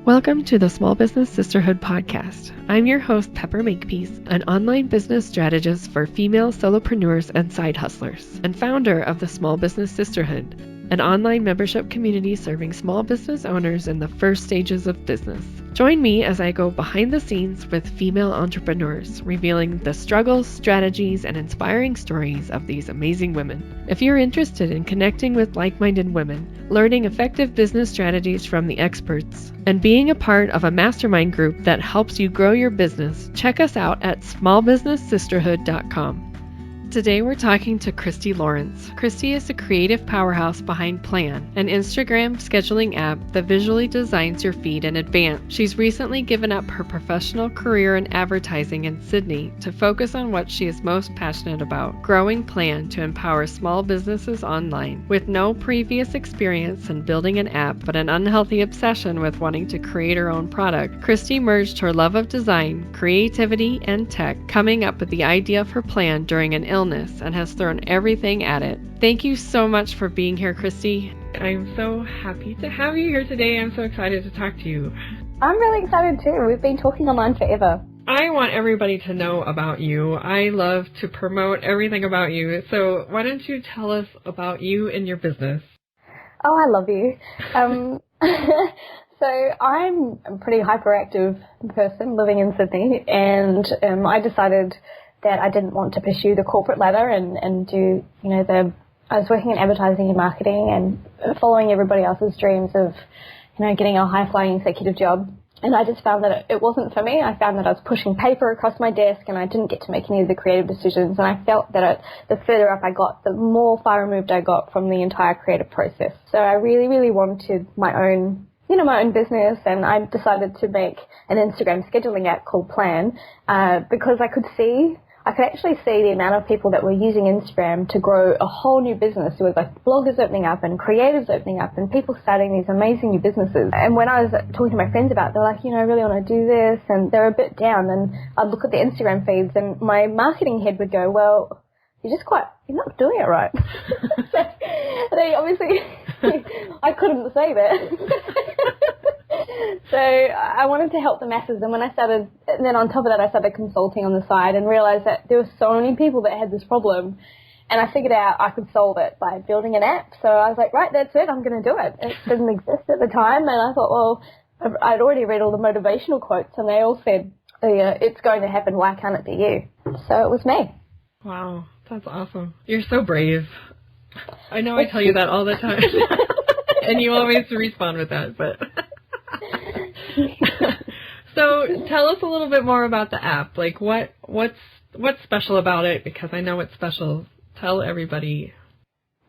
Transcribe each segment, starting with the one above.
Welcome to the Small Business Sisterhood podcast. I'm your host, Pepper Makepeace, an online business strategist for female solopreneurs and side hustlers, and founder of the Small Business Sisterhood, an online membership community serving small business owners in the first stages of business. Join me as I go behind the scenes with female entrepreneurs, revealing the struggles, strategies, and inspiring stories of these amazing women. If you're interested in connecting with like-minded women, learning effective business strategies from the experts, and being a part of a mastermind group that helps you grow your business, check us out at smallbusinesssisterhood.com. Today we're talking to Christy Laurence. Christy is the creative powerhouse behind Plann, an Instagram scheduling app that visually designs your feed in advance. She's recently given up her professional career in advertising in Sydney to focus on what she is most passionate about, growing Plann to empower small businesses online. With no previous experience in building an app but an unhealthy obsession with wanting to create her own product, Christy merged her love of design, creativity, and tech, coming up with the idea of her plan during an illness, and has thrown everything at it. Thank you so much for being here, Christy. I'm so happy to have you here today. I'm so excited to talk to you. I'm really excited too. We've been talking online forever. I want everybody to know about you. I love to promote everything about you. So why don't you tell us about you and your business? Oh, I love you. So I'm a pretty hyperactive person living in Sydney, and I decided that I didn't want to pursue the corporate ladder and do, I was working in advertising and marketing and following everybody else's dreams of, getting a high-flying executive job. And I just found that it wasn't for me. I found that I was pushing paper across my desk and I didn't get to make any of the creative decisions. And I felt that the further up I got, the more far removed I got from the entire creative process. So I really, really wanted my own business, and I decided to make an Instagram scheduling app called Plann because I could actually see the amount of people that were using Instagram to grow a whole new business. There were like bloggers opening up and creatives opening up and people starting these amazing new businesses. And when I was talking to my friends about it, they're like, I really want to do this, and they're a bit down. And I'd look at the Instagram feeds and my marketing head would go, well, you're not doing it right. They obviously, I couldn't say that. So I wanted to help the masses, and then on top of that I started consulting on the side and realized that there were so many people that had this problem, and I figured out I could solve it by building an app. So I was like, right, that's it, I'm going to do it. It didn't exist at the time, and I thought, well, I'd already read all the motivational quotes and they all said, it's going to happen, why can't it be you? So it was me. Wow, that's awesome. You're so brave. I know I tell you that all the time. And you always respond with that, but... So tell us a little bit more about the app. Like what's special about it? Because I know it's special. Tell everybody.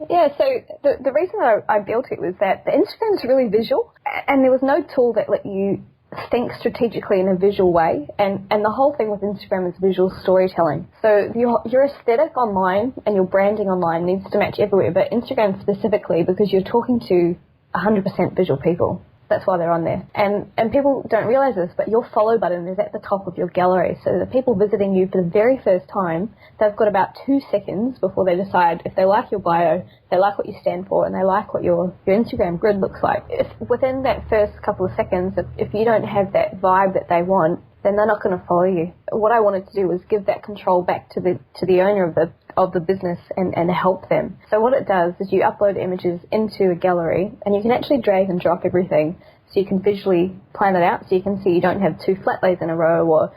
Yeah, so the reason I built it was that the Instagram is really visual, and there was no tool that let you think strategically in a visual way, and the whole thing with Instagram is visual storytelling. So your aesthetic online and your branding online needs to match everywhere, but Instagram specifically, because you're talking to 100% visual people. That's why they're on there. And people don't realize this, but your follow button is at the top of your gallery. So the people visiting you for the very first time, they've got about 2 seconds before they decide if they like your bio, they like what you stand for, and they like what your Instagram grid looks like. If within that first couple of seconds, if you don't have that vibe that they want, then they're not going to follow you. What I wanted to do was give that control back to the owner of the business and help them. So what it does is you upload images into a gallery, and you can actually drag and drop everything, so you can visually plan it out, so you can see you don't have 2 flat lays in a row, or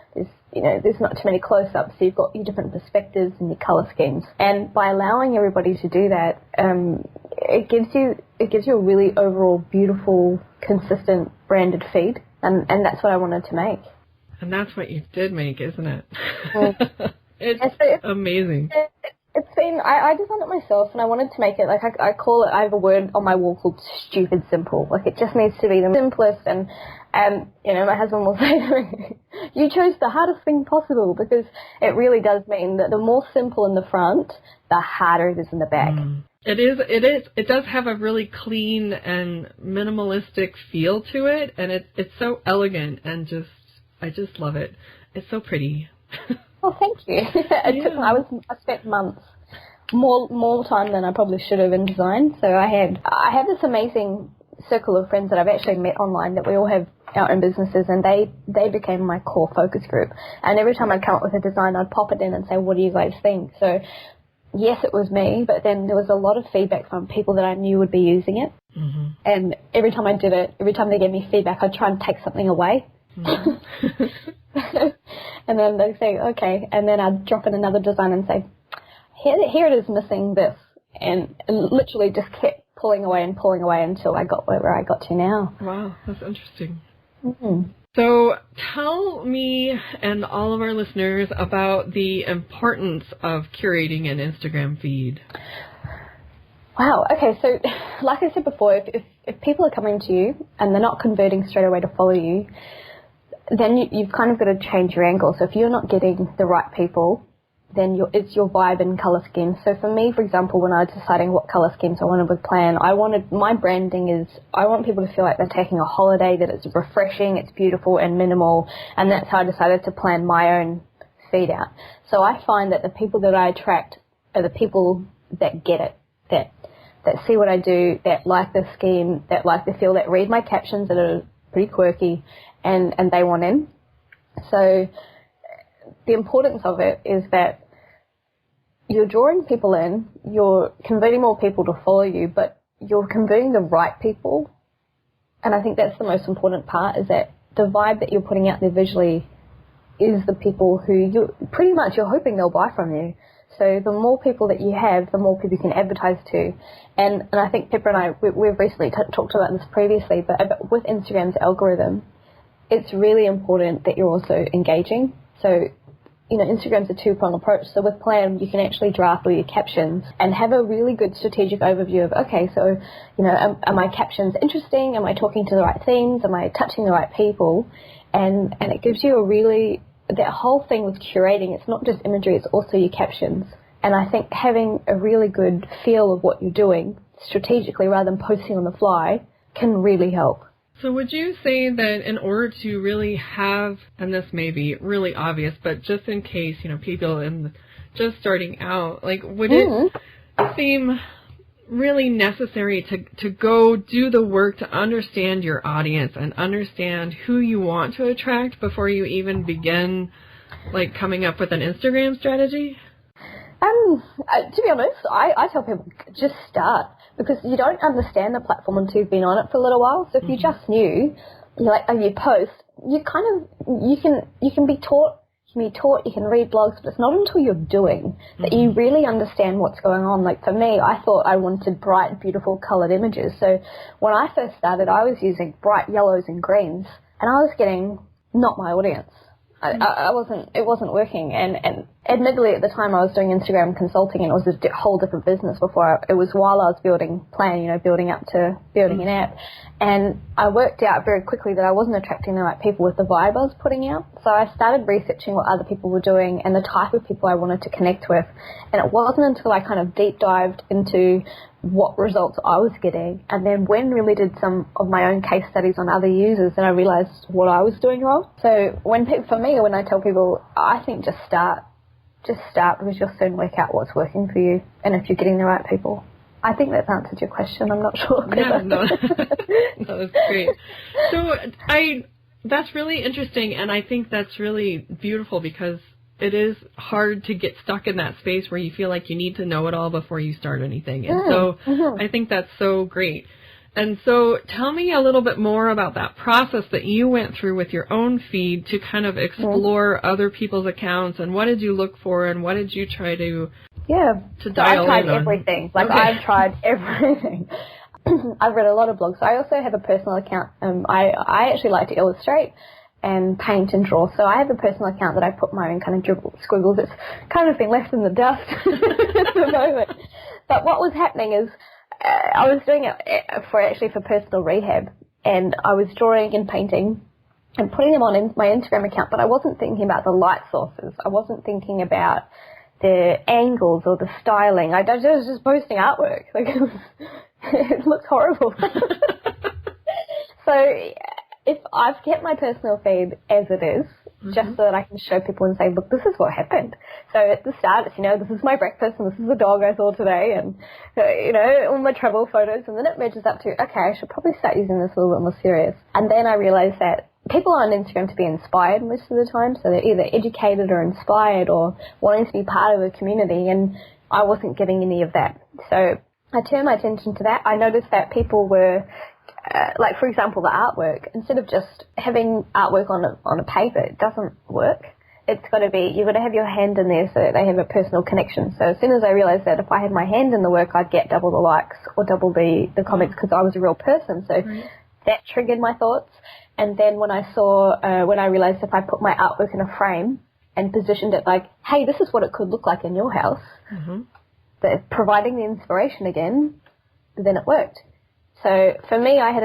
there's not too many close-ups, so you've got your different perspectives and your colour schemes. And by allowing everybody to do that, it gives you a really overall beautiful, consistent, branded feed, and that's what I wanted to make. And that's what you did make, isn't it? It's amazing. It's been, I designed it myself, and I wanted to make it, like, I call it, I have a word on my wall called stupid simple. Like, it just needs to be the simplest, and my husband will say to me, you chose the hardest thing possible, because it really does mean that the more simple in the front, the harder it is in the back. It is. It does have a really clean and minimalistic feel to it, and it's so elegant, and I just love it. It's so pretty. Oh, thank you. I spent months, more time than I probably should have in design. So I have this amazing circle of friends that I've actually met online that we all have our own businesses, and they became my core focus group. And every time I'd come up with a design, I'd pop it in and say, what do you guys think? So yes, it was me, but then there was a lot of feedback from people that I knew would be using it. Mm-hmm. And every time I did it, every time they gave me feedback, I'd try and take something away. Mm-hmm. And then they'd say, okay, and then I'd drop in another design and say, here it is missing this, and literally just kept pulling away until I got where I got to now. Wow, that's interesting. Mm-hmm. So tell me and all of our listeners about the importance of curating an Instagram feed. Wow, okay, so like I said before, if people are coming to you and they're not converting straight away to follow you, then you've kind of got to change your angle. So if you're not getting the right people, then it's your vibe and colour scheme. So for me, for example, when I was deciding what colour schemes I wanted with Plann, my branding is, I want people to feel like they're taking a holiday, that it's refreshing, it's beautiful and minimal, and that's how I decided to plan my own feed out. So I find that the people that I attract are the people that get it, that see what I do, that like the scheme, that like the feel, that read my captions that are pretty quirky, and they want in. So the importance of it is that you're drawing people in, you're converting more people to follow you, but you're converting the right people. And I think that's the most important part, is that the vibe that you're putting out there visually is the people who you're hoping they'll buy from you. So the more people that you have, the more people you can advertise to. And I think Pepper and I, we've recently talked about this previously, but with Instagram's algorithm, it's really important that you're also engaging. So, Instagram's a two-pronged approach. So with Plann, you can actually draft all your captions and have a really good strategic overview of, okay, so, are my captions interesting? Am I talking to the right themes? Am I touching the right people? And it gives you that whole thing with curating, it's not just imagery, it's also your captions. And I think having a really good feel of what you're doing strategically rather than posting on the fly can really help. So would you say that in order to really have, and this may be really obvious, but just in case, people just starting out, would it seem really necessary to go do the work to understand your audience and understand who you want to attract before you even begin, coming up with an Instagram strategy? To be honest, I tell people just start, because you don't understand the platform until you've been on it for a little while. So if you just knew, you post, you can be taught, you can read blogs, but it's not until you're doing that you really understand what's going on. For me, I thought I wanted bright, beautiful, coloured images. So when I first started, I was using bright yellows and greens, and I was getting not my audience. It wasn't working, and admittedly at the time I was doing Instagram consulting, and it was a whole different business it was while I was building Plann, building up to building an app, and I worked out very quickly that I wasn't attracting the right people with the vibe I was putting out. So I started researching what other people were doing and the type of people I wanted to connect with, and it wasn't until I kind of deep dived into what results I was getting, and then really did some of my own case studies on other users, and I realized what I was doing wrong. So when I tell people, I think just start, because you'll soon work out what's working for you and if you're getting the right people. I think that's answered your question. I'm not sure. Yeah, no, that's great. So that's really interesting, and I think that's really beautiful, because it is hard to get stuck in that space where you feel like you need to know it all before you start anything. And so I think that's so great. And so tell me a little bit more about that process that you went through with your own feed to kind of explore other people's accounts, and what did you look for, and what did you try to dial in on? I've tried everything. I've tried everything. I've read a lot of blogs. I also have a personal account. I actually like to illustrate and paint and draw. So I have a personal account that I put my own kind of squiggles. It's kind of been left in the dust at the moment. But what was happening is I was doing it for personal rehab, and I was drawing and painting and putting them on my Instagram account, but I wasn't thinking about the light sources. I wasn't thinking about the angles or the styling. I was just posting artwork. It looks horrible. So if I've kept my personal feed as it is, just so that I can show people and say, look, this is what happened. So at the start, it's, this is my breakfast and this is the dog I saw today and, all my travel photos. And then it merges up to, okay, I should probably start using this a little bit more serious. And then I realized that people are on Instagram to be inspired most of the time. So they're either educated or inspired or wanting to be part of a community. And I wasn't getting any of that. So I turned my attention to that. I noticed that people were, like, for example, the artwork. Instead of just having artwork on a paper, it doesn't work. It's got to be, you've got to have your hand in there so that they have a personal connection. So as soon as I realized that if I had my hand in the work, I'd get double the likes or double the comments because I was a real person. So that triggered my thoughts. And then when I realized if I put my artwork in a frame and positioned it like, hey, this is what it could look like in your house, but providing the inspiration again, then it worked. So for me, I had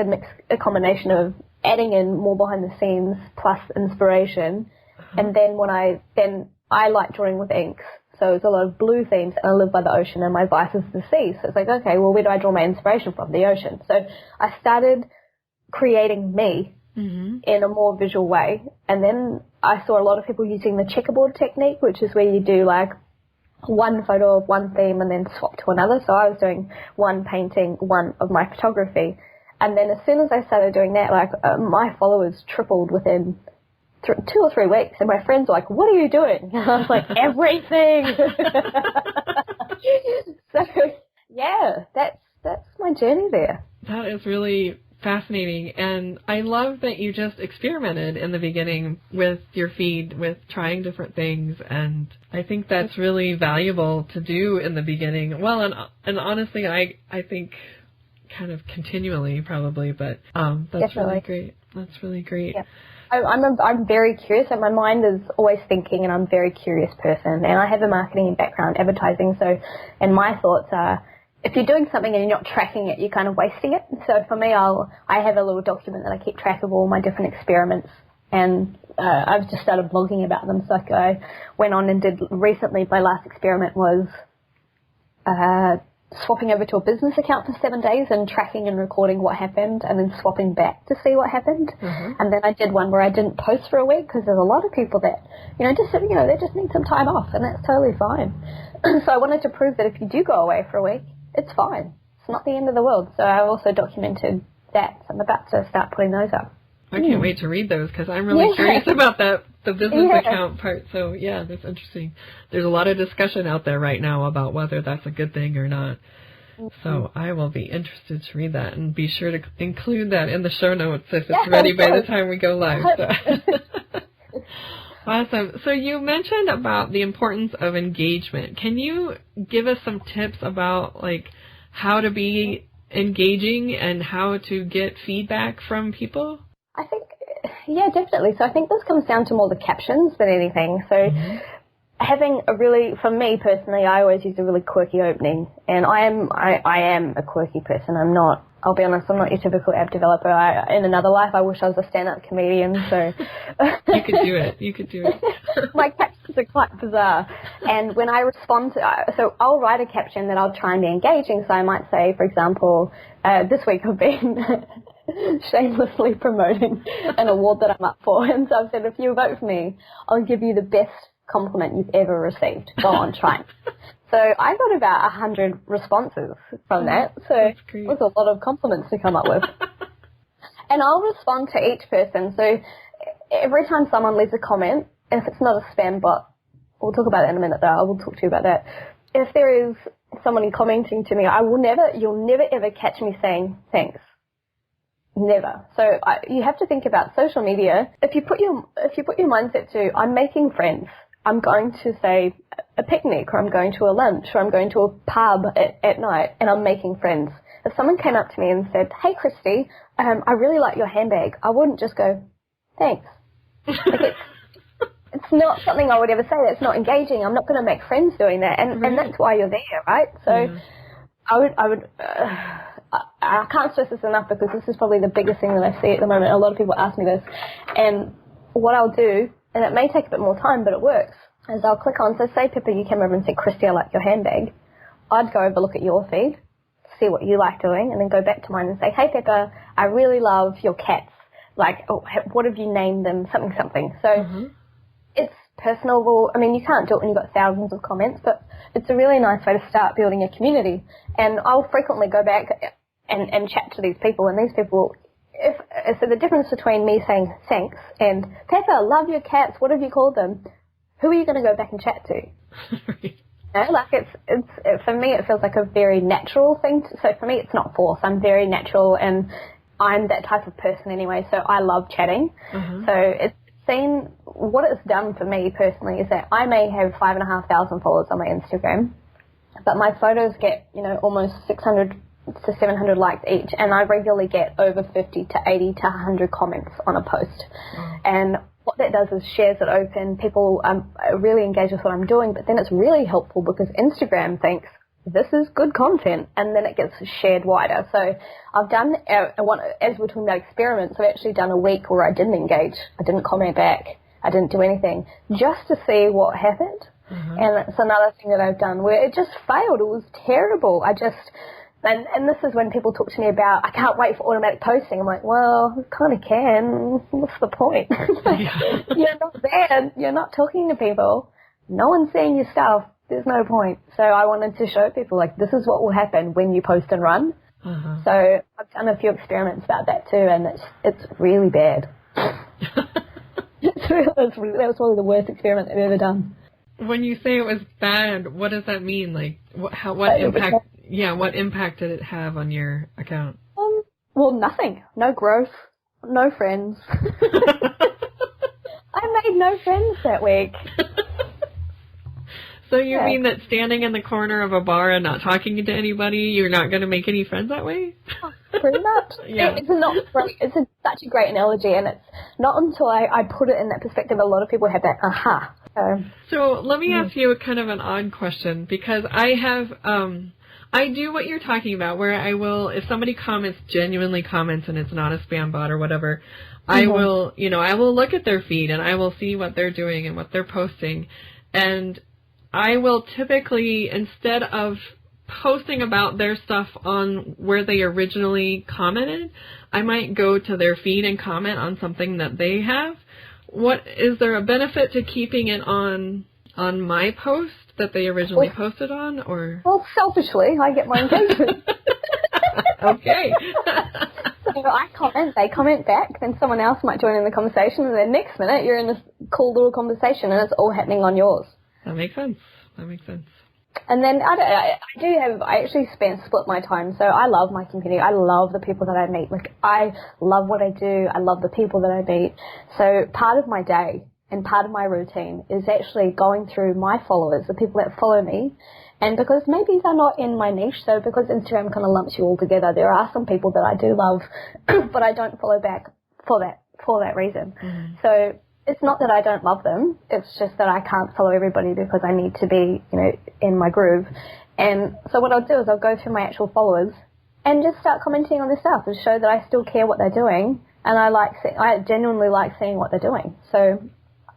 a combination of adding in more behind the scenes plus inspiration. And then I like drawing with inks. So it's a lot of blue themes, and I live by the ocean and my vice is the sea. So it's like, okay, well, where do I draw my inspiration from? The ocean. So I started creating me in a more visual way. And then I saw a lot of people using the checkerboard technique, which is where you do like one photo of one theme and then swap to another. So I was doing one painting, one of my photography. And then as soon as I started doing that, like my followers tripled within 2 or 3 weeks. And my friends were like, what are you doing? And I was like, everything. So yeah, that's my journey there. That is really fascinating, and I love that you just experimented in the beginning with your feed, with trying different things, and I think that's really valuable to do in the beginning. Well, and honestly, I think kind of continually probably, but that's Definitely. Really great. That's really great. Yeah. I'm very curious, and my mind is always thinking, and I'm a very curious person, and I have a marketing background, advertising, and my thoughts are, if you're doing something and you're not tracking it, you're kind of wasting it. So for me, I have a little document that I keep track of all my different experiments, and I've just started blogging about them. So like I went on and did recently, my last experiment was swapping over to a business account for 7 days and tracking and recording what happened and then swapping back to see what happened. And then I did one where I didn't post for a week because there's a lot of people that, they just need some time off, and that's totally fine. So I wanted to prove that if you do go away for a week, it's fine. It's not the end of the world. So I also documented that. So I'm about to start putting those up. I can't wait to read those because I'm really curious about the business account part. So yeah, that's interesting. There's a lot of discussion out there right now about whether that's a good thing or not. So I will be interested to read that and be sure to include that in the show notes if it's ready by the time we go live. So. Awesome. So you mentioned about the importance of engagement. Can you give us some tips about like how to be engaging and how to get feedback from people? I think, yeah, definitely. So I think this comes down to more the captions than anything. So having for me personally, I always use a really quirky opening, and I am a quirky person. I'll be honest, I'm not your typical app developer. In another life, I wish I was a stand-up comedian. So You could do it. My captions are quite bizarre. And when I respond so I'll write a caption that I'll try and be engaging. So I might say, for example, this week I've been shamelessly promoting an award that I'm up for. And so I've said, if you vote for me, I'll give you the best compliment you've ever received. Go on, try. So I got about 100 responses from that. So it was a lot of compliments to come up with. And I'll respond to each person. So every time someone leaves a comment, if it's not a spam bot, we'll talk about that in a minute though, I will talk to you about that. If there is someone commenting to me, you'll never ever catch me saying thanks. Never. So you have to think about social media. If you put your mindset to, I'm making friends, I'm going to say a picnic, or I'm going to a lunch, or I'm going to a pub at night, and I'm making friends. If someone came up to me and said, hey Christy, I really like your handbag, I wouldn't just go, thanks. Like it's not something I would ever say. That's not engaging. I'm not going to make friends doing that, and that's why you're there, right? So I can't stress this enough, because this is probably the biggest thing that I see at the moment. A lot of people ask me this, and what I'll do, and it may take a bit more time, but it works, is I'll click on, so say Pippa, you came over and said, Christy, I like your handbag. I'd go over, look at your feed, see what you like doing, and then go back to mine and say, hey Pippa, I really love your cats. Like, what have you named them? Something. So it's personable. I mean, you can't do it when you've got thousands of comments, but it's a really nice way to start building a community. And I'll frequently go back and chat to these people, and these people, so the difference between me saying thanks and, Pepper, love your cats, what have you called them? Who are you going to go back and chat to? Right. You know, like for me, it feels like a very natural thing. So for me, it's not forced. I'm very natural, and I'm that type of person anyway, so I love chatting. So it's seen, what it's done for me personally is that I may have 5,500 followers on my Instagram, but my photos get, almost 600 to 700 likes each, and I regularly get over 50 to 80 to 100 comments on a post. And what that does is shares it open. People really engage with what I'm doing, but then it's really helpful because Instagram thinks, this is good content, and then it gets shared wider. So I've done, as we're talking about experiments, I've actually done a week where I didn't engage, I didn't comment back, I didn't do anything, just to see what happened. And it's another thing that I've done where it just failed. It was terrible. And this is when people talk to me about, I can't wait for automatic posting. I'm like, well, you kind of can. What's the point? You're not there. You're not talking to people. No one's seeing your stuff. There's no point. So I wanted to show people, like, this is what will happen when you post and run. So I've done a few experiments about that too, and it's really bad. That was probably the worst experiment I've ever done. When you say it was bad, what does that mean? Like, what impact? Yeah, what impact did it have on your account? Well, nothing. No growth. No friends. I made no friends that week. So you mean that standing in the corner of a bar and not talking to anybody, you're not going to make any friends that way? Pretty much. Yeah. It's such a great analogy, and it's not until I put it in that perspective, a lot of people have that aha. So let me ask you a kind of an odd question, because I have, I do what you're talking about, where I will, if somebody genuinely comments and it's not a spam bot or whatever, I will, I will look at their feed and I will see what they're doing and what they're posting, and I will typically, instead of posting about their stuff on where they originally commented, I might go to their feed and comment on something that they have. Is there a benefit to keeping it on my post that they originally posted on, or? Well, selfishly, I get my engagement. Okay. So I comment, they comment back, then someone else might join in the conversation, and then next minute you're in this cool little conversation, and it's all happening on yours. That makes sense. And then I actually split my time. So I love my community. I love the people that I meet. Like, I love what I do. I love the people that I meet. So part of my day and part of my routine is actually going through my followers, the people that follow me. And because maybe they're not in my niche, so because Instagram kind of lumps you all together, there are some people that I do love, but I don't follow back for that reason. So it's not that I don't love them, it's just that I can't follow everybody because I need to be, in my groove. And so what I'll do is I'll go through my actual followers and just start commenting on their stuff and show that I still care what they're doing, and I genuinely like seeing what they're doing. So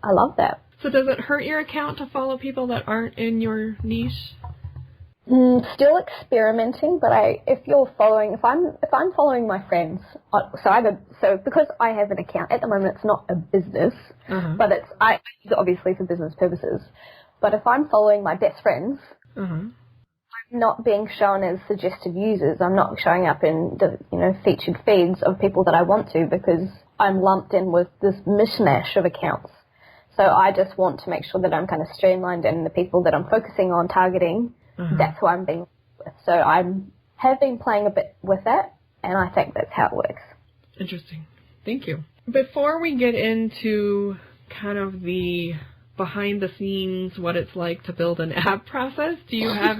I love that. So does it hurt your account to follow people that aren't in your niche? Still experimenting, but if I'm following my friends, so because I have an account at the moment, it's not a business, but I use it obviously for business purposes. But if I'm following my best friends, I'm not being shown as suggested users. I'm not showing up in the featured feeds of people that I want to, because I'm lumped in with this mishmash of accounts. So I just want to make sure that I'm kind of streamlined, and the people that I'm focusing on targeting, that's who I'm being with. So I have been playing a bit with that, and I think that's how it works. Interesting. Thank you. Before we get into kind of the behind the scenes, what it's like to build an app process, do you have...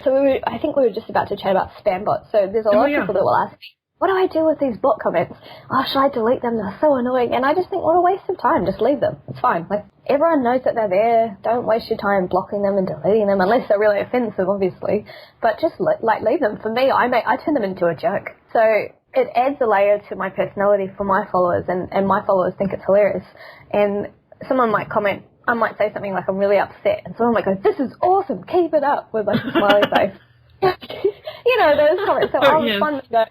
So I think we were just about to chat about spam bots. So there's a lot of people that will ask me, what do I do with these bot comments? Oh, should I delete them? They're so annoying. And I just think, what a waste of time. Just leave them. It's fine. Like, everyone knows that they're there. Don't waste your time blocking them and deleting them, unless they're really offensive, obviously. But just, leave them. For me, I turn them into a joke. So it adds a layer to my personality for my followers, and my followers think it's hilarious. And someone might comment, I might say something like, I'm really upset. And someone might go, this is awesome. Keep it up, with like a smiley face. Those comments. So I'll respond and go,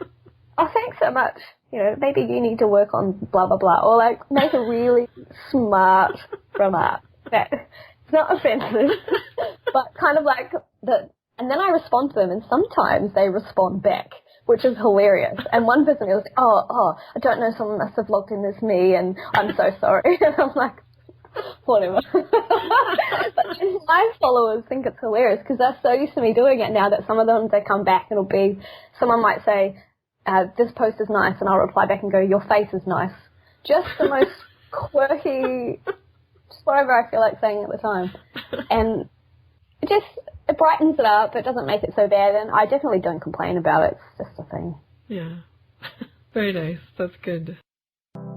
oh, thanks so much. maybe you need to work on blah, blah, blah, or like make a really smart remark that it's not offensive, but kind of like and then I respond to them, and sometimes they respond back, which is hilarious. And one person goes, oh, I don't know, someone must have logged in as me, and I'm so sorry. And I'm like, whatever. But my followers think it's hilarious because they're so used to me doing it now that some of them, they come back and it'll be, someone might say, this post is nice, and I'll reply back and go, your face is nice. Just the most quirky, just whatever I feel like saying at the time. And it brightens it up, it doesn't make it so bad, and I definitely don't complain about it. It's just a thing. Yeah. Very nice. That's good.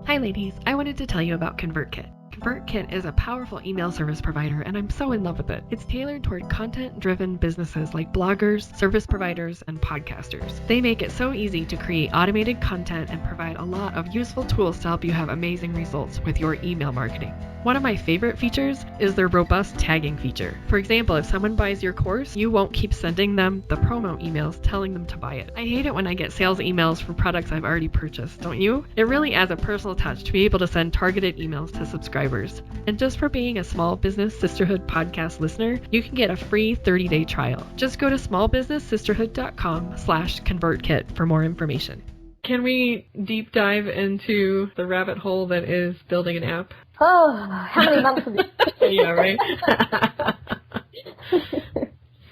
Hi ladies, I wanted to tell you about ConvertKit. ConvertKit is a powerful email service provider, and I'm so in love with it. It's tailored toward content-driven businesses like bloggers, service providers, and podcasters. They make it so easy to create automated content and provide a lot of useful tools to help you have amazing results with your email marketing. One of my favorite features is their robust tagging feature. For example, if someone buys your course, you won't keep sending them the promo emails telling them to buy it. I hate it when I get sales emails for products I've already purchased, don't you? It really adds a personal touch to be able to send targeted emails to subscribers. And just for being a Small Business Sisterhood podcast listener, you can get a free 30-day trial. Just go to smallbusinesssisterhood.com/convertkit for more information. Can we deep dive into the rabbit hole that is building an app? Oh, how many months of this? Yeah, right?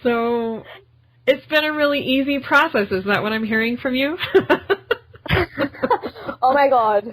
So, it's been a really easy process. Is that what I'm hearing from you? Oh my God.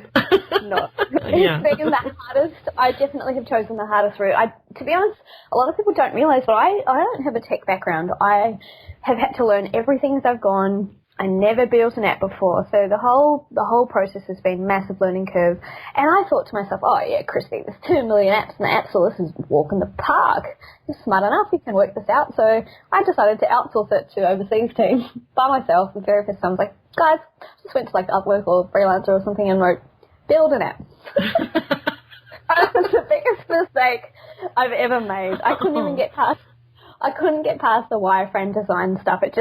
No. Yeah. It's been the hardest. I definitely have chosen the hardest route. To be honest, a lot of people don't realize, but I don't have a tech background. I have had to learn everything as I've gone. I never built an app before, so the whole process has been a massive learning curve. And I thought to myself, oh yeah, Christy, there's 2 million apps in the App Store. This is a walk in the park. You're smart enough, you can work this out. So I decided to outsource it to overseas team by myself. The very first time I was like, guys, just went to like Upwork or Freelancer or something and wrote, build an app. That was the biggest mistake I've ever made. I couldn't get past the wireframe design stuff. It's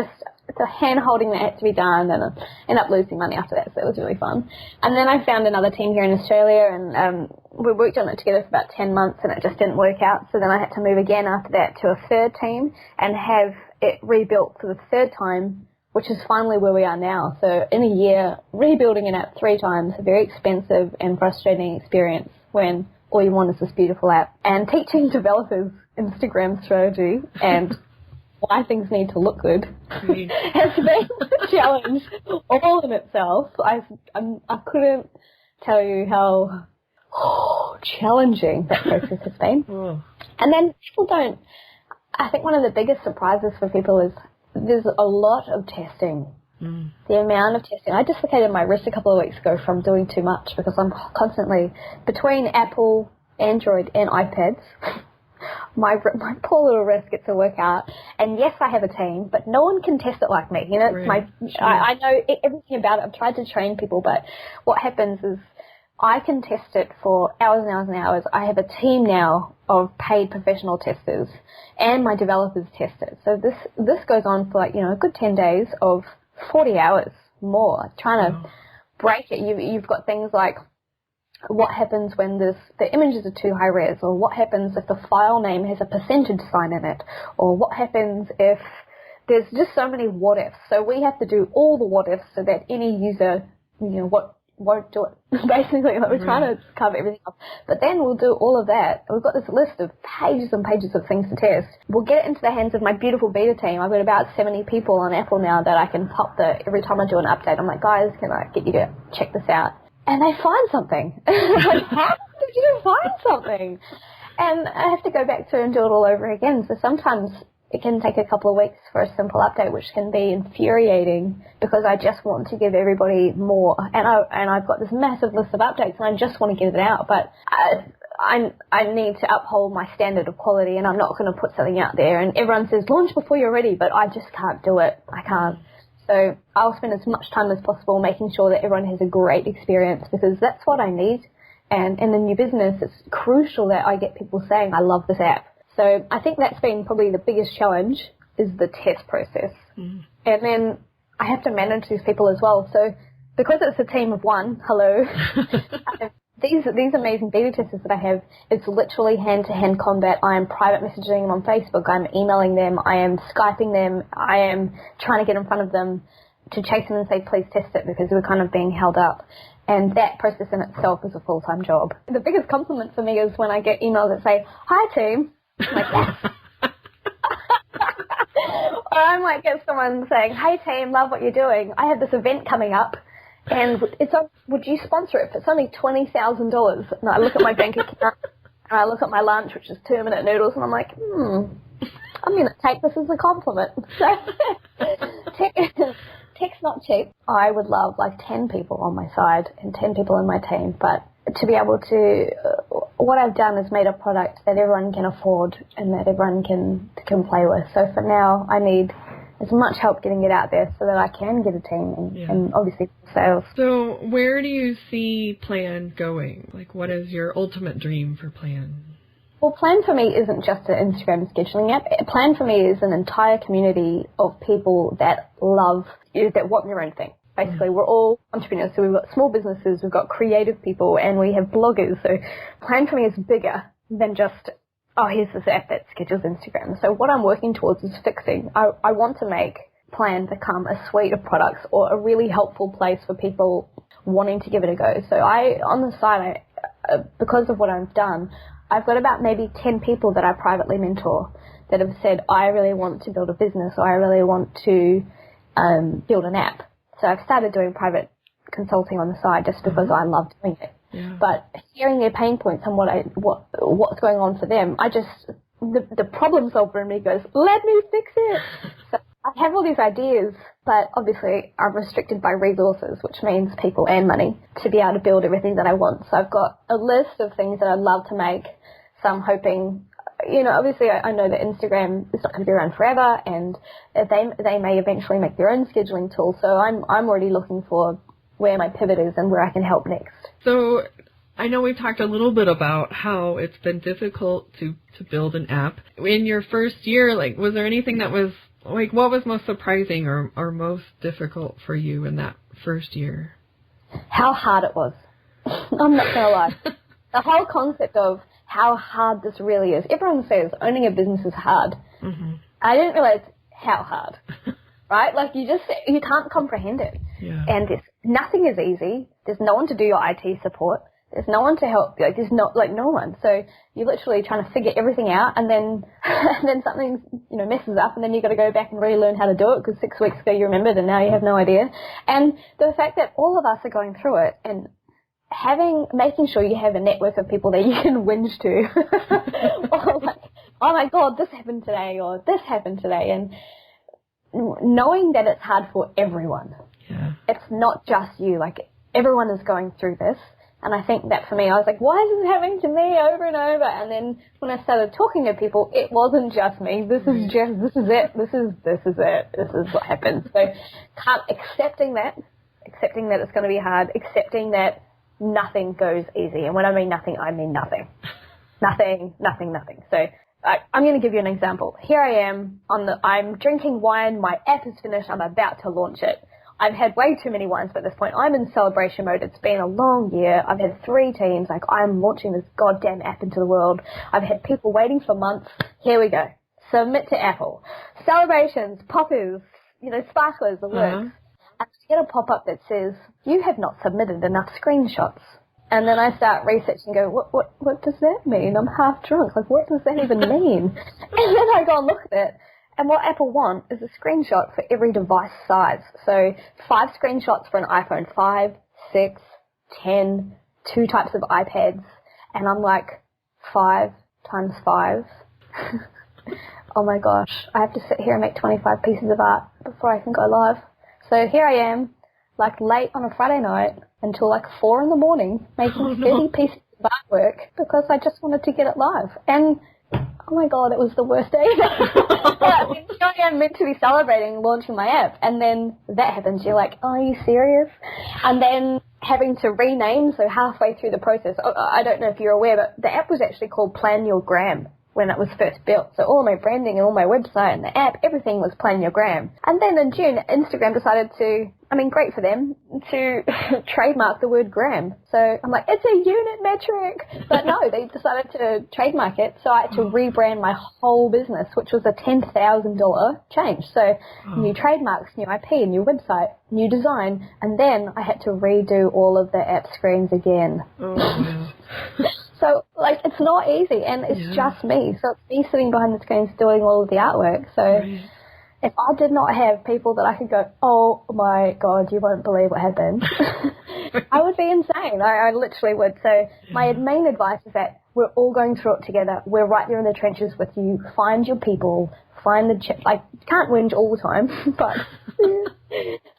a hand holding that had to be done, and I ended up losing money after that, so it was really fun. And then I found another team here in Australia, and we worked on it together for about 10 months, and it just didn't work out. So then I had to move again after that to a third team and have it rebuilt for the third time, which is finally where we are now. So in a year, rebuilding an app 3 times, a very expensive and frustrating experience when all you want is this beautiful app. And teaching developers Instagram strategy and why things need to look good has been a challenge all in itself. I couldn't tell you how challenging that process has been. Oh. And then I think one of the biggest surprises for people is there's a lot of testing. The amount of testing. I dislocated my wrist a couple of weeks ago from doing too much because I'm constantly between Apple, Android and iPads. My poor little wrist gets a workout, and yes, I have a team, but no one can test it like me. You know, Right. I know everything about it. I've tried to train people, but what happens is I can test it for hours and hours and hours. I have a team now of paid professional testers, and my developers test it. So this goes on for a good 10 days of 40 hours more, trying to break it. You've got things like what happens when the images are too high res, or what happens if the file name has a percentage sign in it, or what happens if there's just so many what ifs. So we have to do all the what ifs so that any user, won't do it. Basically, we're trying to cover everything up. But then we'll do all of that. We've got this list of pages and pages of things to test. We'll get it into the hands of my beautiful beta team. I've got about 70 people on Apple now that I can pop every time I do an update. I'm like, guys, can I get you to check this out? And they find something. Like, how did you find something? And I have to go back through and do it all over again. So sometimes it can take a couple of weeks for a simple update, which can be infuriating because I just want to give everybody more. And I've got this massive list of updates and I just want to get it out. But I need to uphold my standard of quality, and I'm not going to put something out there. And everyone says, launch before you're ready, but I just can't do it. I can't. So I'll spend as much time as possible making sure that everyone has a great experience, because that's what I need. And in the new business, it's crucial that I get people saying, I love this app. So I think that's been probably the biggest challenge, is the test process. And then I have to manage these people as well. So because it's a team of one, hello, these amazing beta testers that I have, it's literally hand-to-hand combat. I am private messaging them on Facebook. I'm emailing them. I am Skyping them. I am trying to get in front of them to chase them and say, please test it, because we're kind of being held up. And that process in itself is a full-time job. The biggest compliment for me is when I get emails that say, hi, team. I'm like, yes. Or I might get someone saying, hey, team, love what you're doing. I have this event coming up, and would you sponsor it? It's only $20,000. And I look at my bank account, and I look at my lunch, which is 2-minute noodles, and I'm like, I'm going to take this as a compliment. So, tech's not cheap. I would love like 10 people on my side and 10 people in my team, but to be able to, what I've done is made a product that everyone can afford and that everyone can play with. So for now, I need as much help getting it out there so that I can get a team and obviously sales. So where do you see Plann going? Like, what is your ultimate dream for Plann? Well, Plann for me isn't just an Instagram scheduling app. Plann for me is an entire community of people that that want their own thing. Basically, we're all entrepreneurs, so we've got small businesses, we've got creative people, and we have bloggers. So Plann for me is bigger than just, here's this app that schedules Instagram. So what I'm working towards is fixing. I want to make Plann become a suite of products or a really helpful place for people wanting to give it a go. So on the side, because of what I've done, I've got about maybe 10 people that I privately mentor that have said, I really want to build a business, or I really want to build an app. So I've started doing private consulting on the side just because I love doing it. Yeah. But hearing their pain points and what's going on for them, the problem solver in me goes, let me fix it. So I have all these ideas, but obviously I'm restricted by resources, which means people and money, to be able to build everything that I want. So I've got a list of things that I'd love to make. So I'm hoping, obviously I know that Instagram is not going to be around forever, and they may eventually make their own scheduling tool. So I'm already looking for where my pivot is and where I can help next. So I know we've talked a little bit about how it's been difficult to build an app. In your first year, was there anything that was, what was most surprising or most difficult for you in that first year? How hard it was. I'm not going to lie. The whole concept of how hard this really is. Everyone says owning a business is hard. Mm-hmm. I didn't realize how hard, right? You can't comprehend it. Yeah. And nothing is easy. There's no one to do your IT support. There's no one to help. There's no one. So you're literally trying to figure everything out, and then something messes up, and then you've got to go back and relearn how to do it because 6 weeks ago you remembered and now you have no idea. And the fact that all of us are going through it and making sure you have a network of people that you can whinge to, or oh my God, this happened today, or this happened today, and knowing that it's hard for everyone. Yeah. It's not just you. Everyone is going through this. And I think that for me, I was like, why is this happening to me over and over? And then when I started talking to people, it wasn't just me. This is it. This is it. This is what happened. So accepting that it's going to be hard, accepting that nothing goes easy. And when I mean nothing, I mean nothing. Nothing. So I'm going to give you an example. Here I am I'm drinking wine. My app is finished. I'm about to launch it. I've had way too many wines by this point. I'm in celebration mode. It's been a long year. I've had 3 teams. I'm launching this goddamn app into the world. I've had people waiting for months. Here we go. Submit to Apple. Celebrations, poppers, sparklers, the works. And I get a pop-up that says, you have not submitted enough screenshots. And then I start researching and go, what does that mean? I'm half drunk. What does that even mean? And then I go and look at it. And what Apple want is a screenshot for every device size. So 5 screenshots for an iPhone 5, 6, 10, 2 types of iPads. And I'm like, 5 times 5. Oh my gosh, I have to sit here and make 25 pieces of art before I can go live. So here I am, late on a Friday night until 4 in the morning, making 30 pieces of artwork because I just wanted to get it live. And oh my God, it was the worst day. I'm meant to be celebrating launching my app, and then that happens. You're like, oh, are you serious? And then having to rename, so halfway through the process, I don't know if you're aware, but the app was actually called Plan Your Gram. when it was first built. So all my branding and all my website and the app, everything was Plann Your Gram. And then in June, Instagram decided to, I mean, great for them, to trademark the word gram. So I'm like, it's a unit metric. But no, they decided to trademark it. So I had to rebrand my whole business, which was a $10,000 change. So new trademarks, new IP, new website, new design. And then I had to redo all of the app screens again. Oh, wow. So, like, it's not easy, and it's just me. So it's me sitting behind the screens doing all of the artwork. So if I did not have people that I could go, oh, my God, you won't believe what happened, I would be insane. I literally would. So my main advice is that we're all going through it together. We're right there in the trenches with you. Find your people. Find the can't whinge all the time, but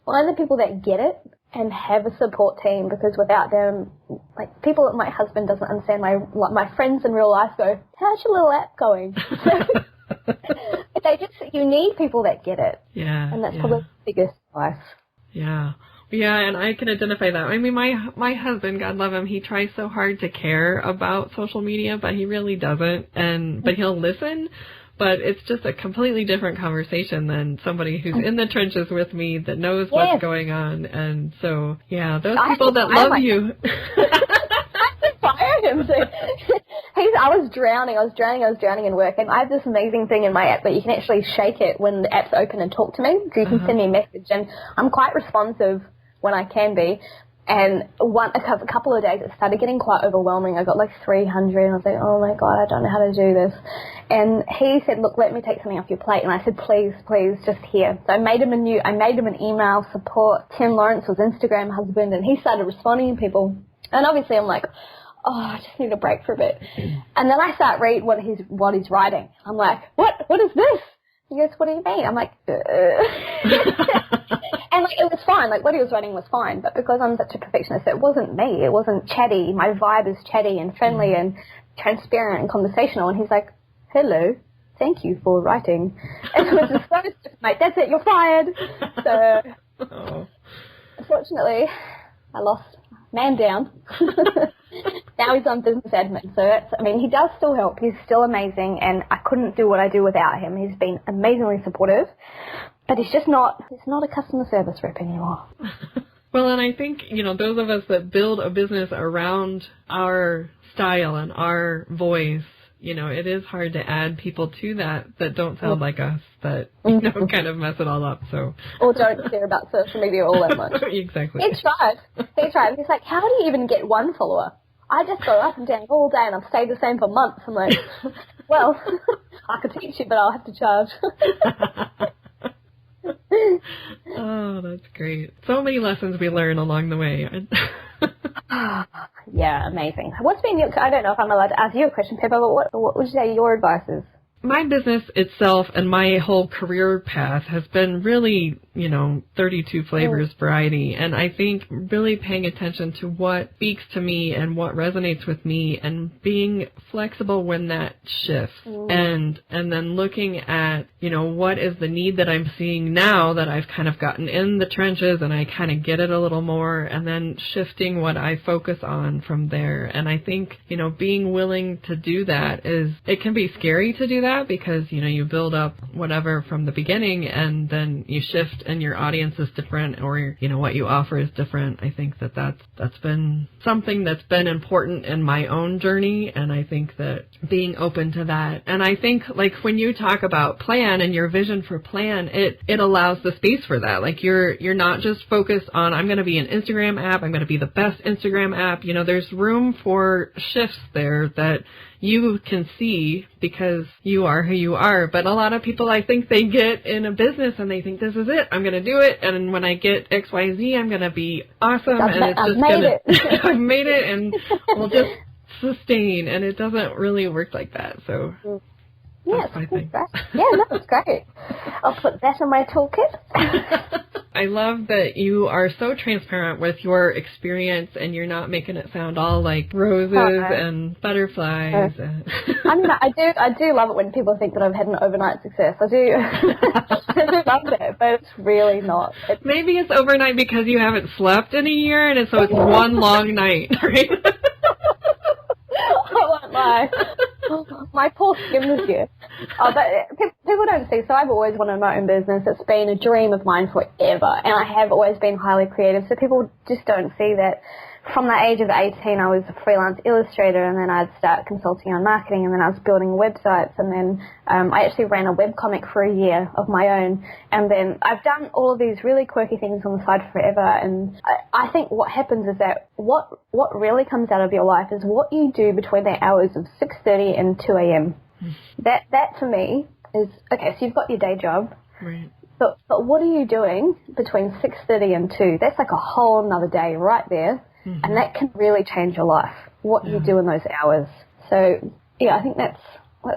find the people that get it. And have a support team, because without them, like, people that my husband doesn't understand, my friends in real life go, how's your little app going? You need people that get it. Yeah. And that's probably the biggest advice. Yeah. Yeah, and I can identify that. I mean, my husband, God love him, he tries so hard to care about social media, but he really doesn't. But he'll listen. But it's just a completely different conversation than somebody who's in the trenches with me that knows what's going on. And so, yeah, those people that love you. I fire him. I was drowning in work. And I have this amazing thing in my app that you can actually shake it when the app's open and talk to me. So you can send me a message. And I'm quite responsive when I can be. And a couple of days, it started getting quite overwhelming. I got like 300, and I was like, oh my God, I don't know how to do this. And he said, look, let me take something off your plate. And I said, please, just here. So I made him an email support. Tim Laurence was Instagram husband, and he started responding to people. And obviously I'm like, oh, I just need a break for a bit. And then I start reading what he's writing. I'm like, what is this? He goes, what do you mean? I'm like, And like, it was fine. Like, what he was writing was fine. But because I'm such a perfectionist, it wasn't me. It wasn't chatty. My vibe is chatty and friendly and transparent and conversational. And he's like, hello, thank you for writing. And it was just so stupid, mate. That's it. You're fired. So, unfortunately, I lost man down. Now he's on business admin. So he does still help. He's still amazing. And I couldn't do what I do without him. He's been amazingly supportive. But he's not a customer service rep anymore. Well, and I think, those of us that build a business around our style and our voice, it is hard to add people to that don't sound like us, that, kind of mess it all up, so. Or don't care about social media all that much. Exactly. He tried. He's like, how do you even get one follower? I just go up and down all day and I've stayed the same for months. I'm like, well, I could teach you, but I'll have to charge. Oh, that's great. So many lessons we learn along the way. Yeah, amazing. What's been I don't know if I'm allowed to ask you a question, Pippa, but what would you say your advice is? My business itself and my whole career path has been really, 32 flavors variety. And I think really paying attention to what speaks to me and what resonates with me and being flexible when that shifts. And then looking at, what is the need that I'm seeing now that I've kind of gotten in the trenches and I kind of get it a little more, and then shifting what I focus on from there. And I think, being willing to do that it can be scary to do that, because, you build up whatever from the beginning and then you shift and your audience is different, or, what you offer is different. I think that's been something that's been important in my own journey. And I think that being open to that. And I think, like, when you talk about Plann and your vision for Plann, it allows the space for that. Like, you're not just focused on, I'm going to be an Instagram app, I'm going to be the best Instagram app. There's room for shifts there that you can see because you are who you are. But a lot of people, I think, they get in a business and they think, this is it, I'm going to do it. And when I get XYZ, I'm going to be awesome. I've made it and we'll just sustain. And it doesn't really work like that. So that's my thing. Yeah, that's great. I'll put that in my toolkit. I love that you are so transparent with your experience and you're not making it sound all like roses and butterflies. I do love it when people think that I've had an overnight success. I do love that, but it's really not. Maybe it's overnight because you haven't slept in a year, and so it's one long night, right? I won't lie. my poor skin this year. But people don't see. So I've always wanted my own business. It's been a dream of mine forever, and I have always been highly creative. So people just don't see that. From the age of 18, I was a freelance illustrator, and then I'd start consulting on marketing, and then I was building websites, and then I actually ran a webcomic for a year of my own, and then I've done all of these really quirky things on the side forever, and I think what happens is that what really comes out of your life is what you do between the hours of 6:30 and 2 a.m. That for me is, okay, so you've got your day job, right. But what are you doing between 6:30 and 2? That's like a whole another day right there. Mm-hmm. And that can really change your life, what you do in those hours. So, yeah, I think that's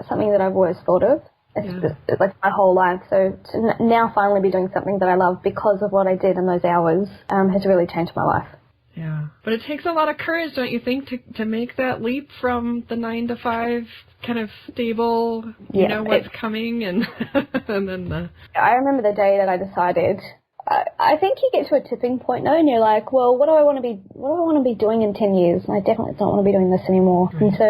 something that I've always thought of. It's like my whole life. So to now finally be doing something that I love because of what I did in those hours has really changed my life. Yeah. But it takes a lot of courage, don't you think, to make that leap from the 9 to 5 kind of stable, you know what's coming, and and then the... I remember the day that I decided... I think you get to a tipping point now, and you're like, well, what do I want to be doing in 10 years? And I definitely don't want to be doing this anymore. Right. And so,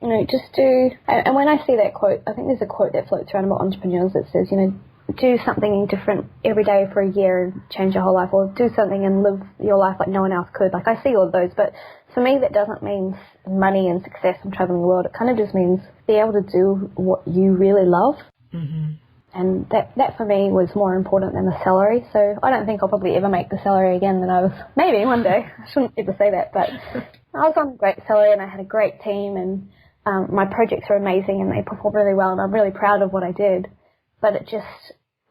you know, just do. And when I see that quote, I think there's a quote that floats around about entrepreneurs that says, you know, do something different every day for a year and change your whole life, or do something and live your life like no one else could. Like, I see all of those, but for me, that doesn't mean money and success and traveling the world. It kind of just means be able to do what you really love. Mm-hmm. And that for me was more important than the salary. So I don't think I'll probably ever make the salary again that I was, maybe one day. I shouldn't ever say that, but I was on a great salary and I had a great team, and my projects are amazing and they perform really well, and I'm really proud of what I did. But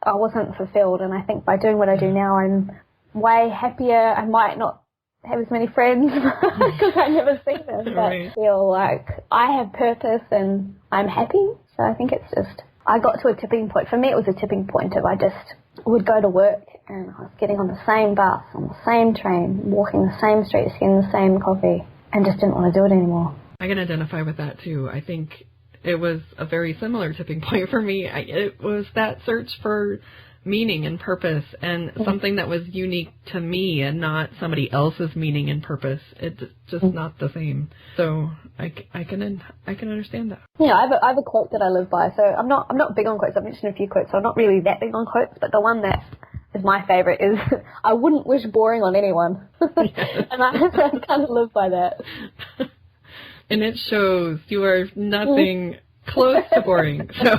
I wasn't fulfilled, and I think by doing what I do now, I'm way happier. I might not have as many friends because I never see them, but I feel like I have purpose and I'm happy. So I think it's just... I got to a tipping point. For me, it was a tipping point of I just would go to work and I was getting on the same bus, on the same train, walking the same streets, getting the same coffee, and just didn't want to do it anymore. I can identify with that too. I think it was a very similar tipping point for me. It was that search for meaning and purpose, and something that was unique to me and not somebody else's meaning and purpose. It's just not the same. So I can understand that. Yeah, I have a quote that I live by. So I'm not big on quotes. I've mentioned a few quotes, so I'm not really that big on quotes. But the one that is my favorite is, "I wouldn't wish boring on anyone," and I kind of live by that. And it shows you are nothing close to boring. So,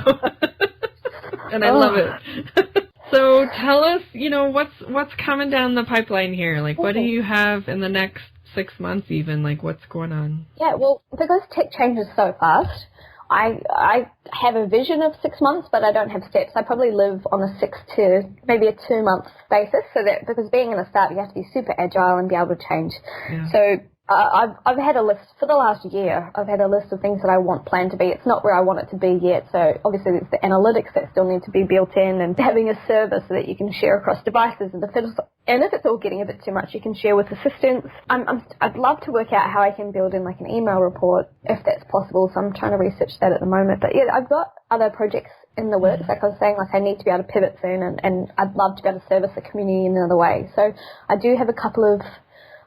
and I love it. So tell us, you know, what's coming down the pipeline here? Like, what do you have in the next 6 months even? Like, what's going on? Yeah, well, because tech changes so fast, I have a vision of 6 months, but I don't have steps. I probably live on a 6 to maybe a 2 month basis, so that, because being in a startup, you have to be super agile and be able to change. Yeah. So I've had a list for the last year. I've had a list of things that I want Plann to be. It's not where I want it to be yet. So obviously there's the analytics that still need to be built in, and having a service so that you can share across devices. And if it's all getting a bit too much, you can share with assistants. I'd love to work out how I can build in like an email report if that's possible. So I'm trying to research that at the moment. But yeah, I've got other projects in the works. Like I was saying, like I need to be able to pivot soon, and I'd love to be able to service the community in another way. So I do have a couple of,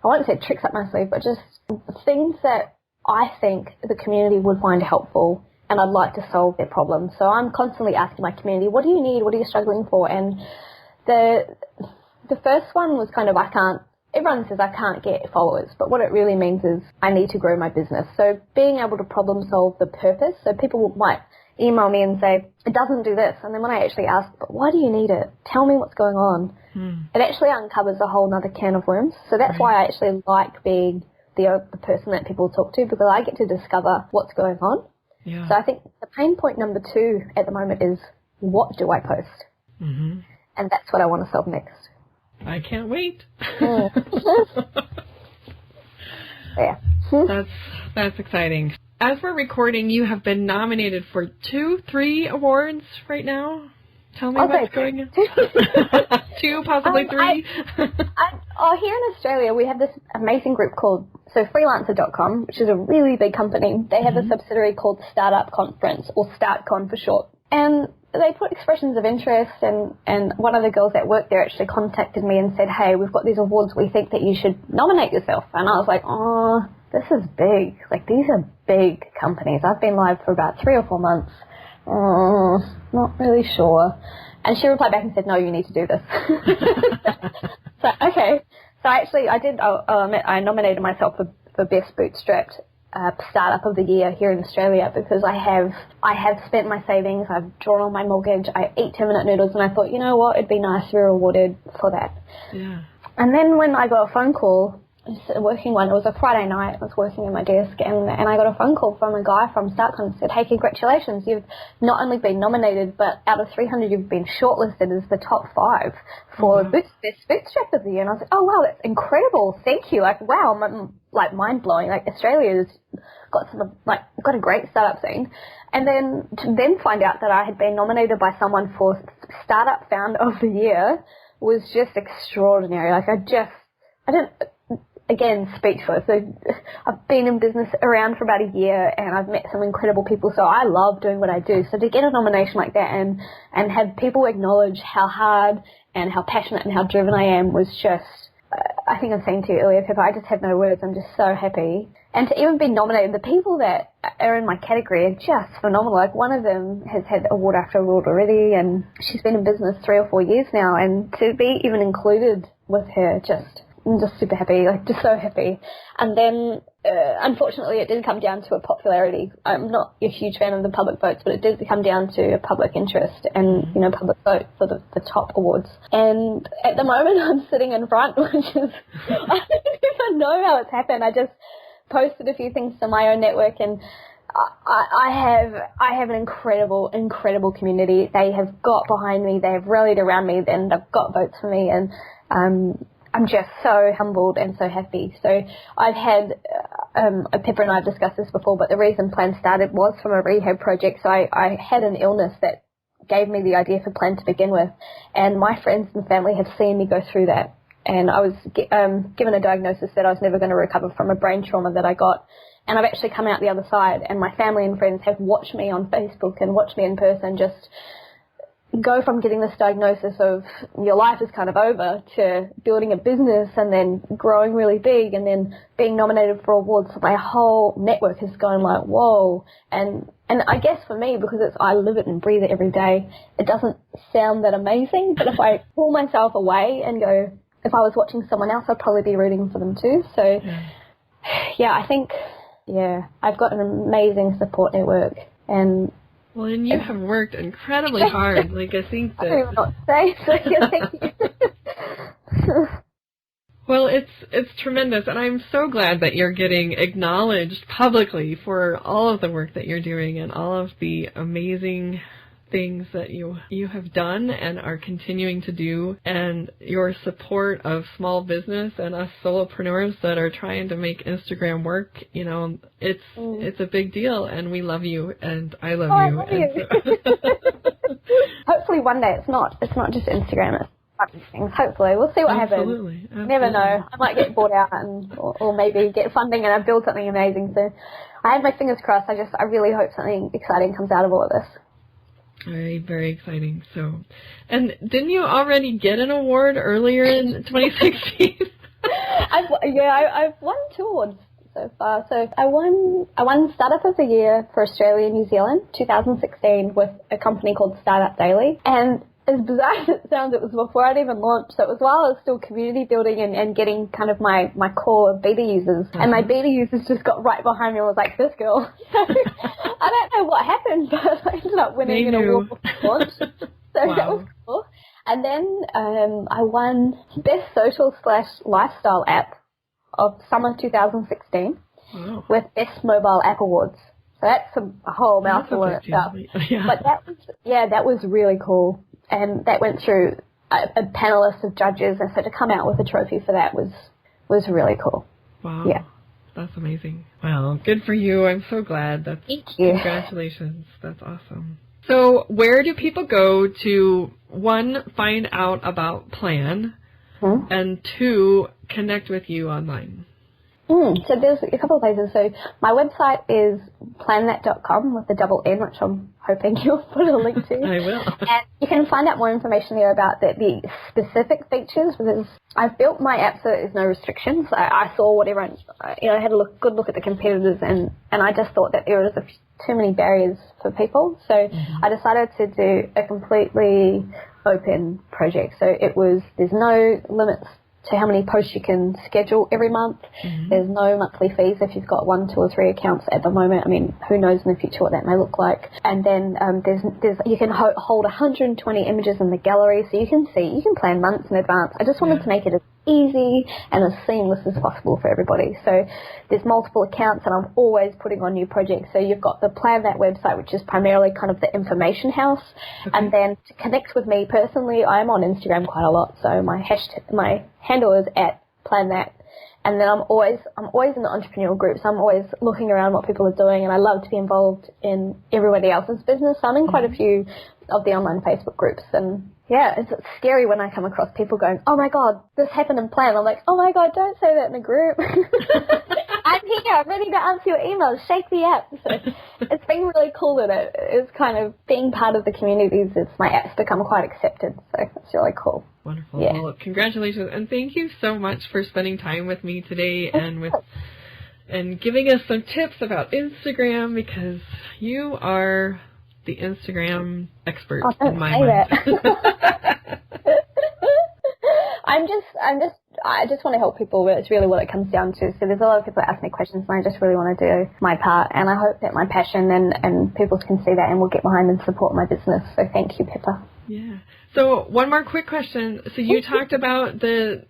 I won't say tricks up my sleeve, but just things that I think the community would find helpful, and I'd like to solve their problems. So I'm constantly asking my community, what do you need? What are you struggling for? And the first one was kind of, everyone says I can't get followers, but what it really means is I need to grow my business. So being able to problem solve the purpose. So people might email me and say, it doesn't do this. And then when I actually ask, but why do you need it? Tell me what's going on. It actually uncovers a whole nother can of worms. So that's why I actually like being the person that people talk to, because I get to discover what's going on. Yeah. So I think the pain point number 2 at the moment is, what do I post? Mm-hmm. And that's what I want to solve next. I can't wait. Yeah. That's exciting. As we're recording, you have been nominated for 3 awards right now. Tell me what's going on. 2, possibly 3. Here in Australia, we have this amazing group called freelancer.com, which is a really big company. They have a subsidiary called Startup Conference, or StartCon for short. And they put expressions of interest, and one of the girls that worked there actually contacted me and said, hey, we've got these awards, we think that you should nominate yourself. And I was like, this is big. Like, these are big companies. I've been live for about 3 or 4 months. Not really sure. And she replied back and said, no, you need to do this. So, okay. So actually, I nominated myself for Best Bootstrapped Startup of the Year here in Australia, because I have spent my savings, I've drawn on my mortgage, I eat 2-minute noodles, and I thought, you know what, it'd be nice to be rewarded for that. Yeah. And then when I got a phone call, it was a Friday night, I was working at my desk, and I got a phone call from a guy from StartCon and said, hey, congratulations, you've not only been nominated, but out of 300 you've been shortlisted as the top 5 for Best Bootstrap of the Year. And I was like, oh wow, that's incredible, thank you, like wow, mind blowing, like Australia's got a great startup scene. And then to find out that I had been nominated by someone for Startup Founder of the Year was just extraordinary. Like again, speechless. So I've been in business around for about a year, and I've met some incredible people, so I love doing what I do. So to get a nomination like that and have people acknowledge how hard and how passionate and how driven I am was just, I think I was saying to you earlier, Pippa, I just have no words. I'm just so happy. And to even be nominated, the people that are in my category are just phenomenal. Like, one of them has had award after award already, and she's been in business 3 or 4 years now, and to be even included with her, I'm just super happy, like just so happy. And then, unfortunately, it did come down to a popularity. I'm not a huge fan of the public votes, but it did come down to a public interest and, public vote for the top awards. And at the moment, I'm sitting in front, which is, I don't even know how it's happened. I just posted a few things to my own network, and I have an incredible community. They have got behind me, they have rallied around me, and they've got votes for me, and I'm just so humbled and so happy. So I've had, Pippa and I have discussed this before, but the reason Plann started was from a rehab project. So I had an illness that gave me the idea for Plann to begin with, and my friends and family have seen me go through that. And I was given a diagnosis that I was never going to recover from a brain trauma that I got. And I've actually come out the other side, and my family and friends have watched me on Facebook and watched me in person just go from getting this diagnosis of your life is kind of over to building a business and then growing really big and then being nominated for awards. So my whole network has gone like, whoa. And I guess for me, because I live it and breathe it every day, it doesn't sound that amazing. But if I pull myself away and go, if I was watching someone else, I'd probably be rooting for them too. So yeah, I think, I've got an amazing support network. And you have worked incredibly hard. Like, I think that... I don't even know what to say, so thank you. Well, it's tremendous, and I'm so glad that you're getting acknowledged publicly for all of the work that you're doing and all of the amazing things that you have done and are continuing to do, and your support of small business and us solopreneurs that are trying to make Instagram work. It's a big deal, and we love you, and I love you. I love you. Hopefully one day it's not just Instagram, it's other things. Hopefully we'll see what happens. You never know, I might get bought out or maybe get funding and I build something amazing. So I have my fingers crossed. I really hope something exciting comes out of all of this. Very, very exciting. So, and didn't you already get an award earlier in 2016? I've won 2 awards so far. So I won Startup of the Year for Australia and New Zealand 2016 with a company called Startup Daily. And as bizarre as it sounds, it was before I'd even launched. So it was while I was still community building and getting kind of my core beta users. And my beta users just got right behind me and was like, this girl. I don't know what happened, but I ended up winning an award before launch. So that was cool. And then I won Best Social/Lifestyle App of Summer 2016 with Best Mobile App Awards. So that's a whole mouthful of stuff. Yeah. But that was really cool. And that went through a panelist of judges, and so to come out with a trophy for that was really cool. Wow. Yeah. That's amazing. Well, good for you. I'm so glad. Thank you. Congratulations. That's awesome. So where do people go to, 1, find out about Plann, and 2, connect with you online? So there's a couple of places. So my website is plannthat.com with a double N, which I'm hoping you'll put a link to. I will. And you can find out more information there about the specific features, because I've built my app so there's no restrictions. I saw what everyone, I had a good look at the competitors, and I just thought that there was too many barriers for people. So I decided to do a completely open project. So there's no limits to how many posts you can schedule every month. There's no monthly fees if you've got 1, 2, or 3 accounts at the moment. I mean, who knows in the future what that may look like. And then you can hold 120 images in the gallery, so you can plan months in advance. I just wanted to make it as easy and as seamless as possible for everybody. So there's multiple accounts, and I'm always putting on new projects. So you've got the Plann That website, which is primarily kind of the information house. And then to connect with me personally, I'm on Instagram quite a lot. So my handle is @PlannThat. And then I'm always in the entrepreneurial groups. I'm always looking around what people are doing, and I love to be involved in everybody else's business. So I'm in quite a few of the online Facebook groups, and yeah, it's scary when I come across people going, "Oh my God, this happened in Plann." I'm like, "Oh my God, don't say that in a group." I'm here, I'm ready to answer your emails. Shake the app. So it's been really cool that it's kind of being part of the communities. My app's become quite accepted, so it's really cool. Wonderful. Yeah. Well, congratulations, and thank you so much for spending time with me today and giving us some tips about Instagram, because you are the Instagram expert in my mind. I just want to help people. It's really what it comes down to. So there's a lot of people that ask me questions, and I just really want to do my part. And I hope that my passion and people can see that and will get behind and support my business. So thank you, Pippa. Yeah. So one more quick question. So you talked about the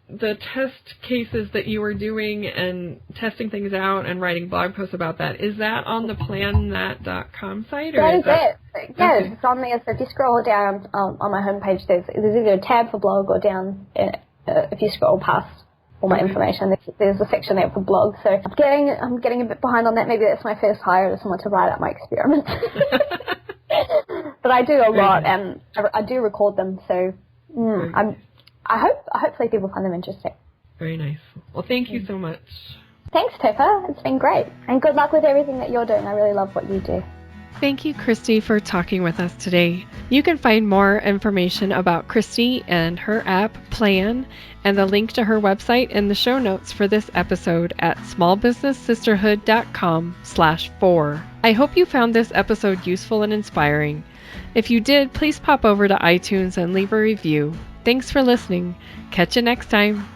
test cases that you were doing and testing things out and writing blog posts about that. Is that on the plannthat.com site? Or that is it. Yes, it's on there. So if you scroll down on my homepage, there's either a tab for blog or down, if you scroll past all my information, there's a section there for blog. So I'm getting a bit behind on that. Maybe that's my first hire, as someone to write out my experiments. But I do a lot, and I do record them. So hopefully people find them interesting. Very nice. Well, thank you so much. Thanks, Pippa. It's been great, and good luck with everything that you're doing. I really love what you do. Thank you, Christy, for talking with us today. You can find more information about Christy and her app, Plann, and the link to her website in the show notes for this episode at smallbusinesssisterhood.com/4. I hope you found this episode useful and inspiring. If you did, please pop over to iTunes and leave a review. Thanks for listening. Catch you next time.